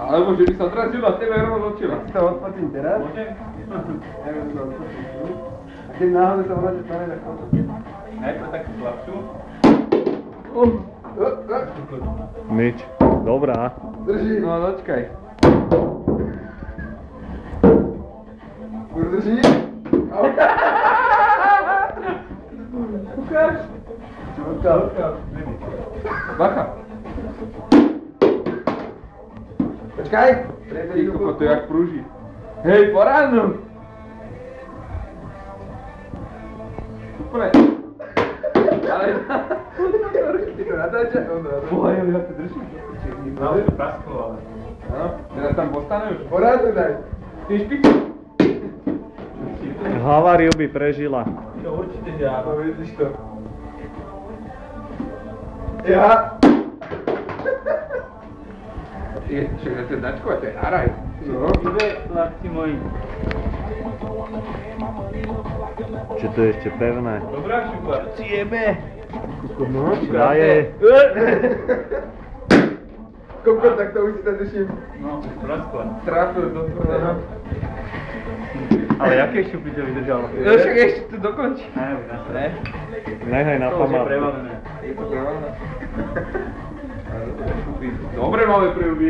Alebo že by sa odrazil a tebe rovno očila. Si to odfotím teraz? Môžem? Ja viem, že to odfotím. A keď náhodou sa vráte stane, tak odfotím. Najprv takú slabšiu. Nič. Dobrá. Drží. No, dočkaj. Už drží? Ukáž. Čo ukáž? Bacha. Počkaj. Ty koko, to jak prúži. Hej, poránu. Úplne. Ale... Ty to natáča? Boha, ja to držím. No, už to prasklo, ale... Áno, teraz tam postane už. Porádu daj. Ty špiču. Haváriu by prežila. To určite, že áno. No vidíš to. Ja. Však to je dačkovať, to je haraj. No. Ide, chlapci moji. Čo to je ešte pevné? Dobrá šupa. Ciebe. No, Daje. Kokot, tak to už si to držím. No, praskla. Trafil do toho. Ale jaké šupy to vydržalo? No však ešte to dokončí. Ne, už na to. Ne? Nechaj na To už je památku. prevalené. Je to pravda. Dobre máme prvý.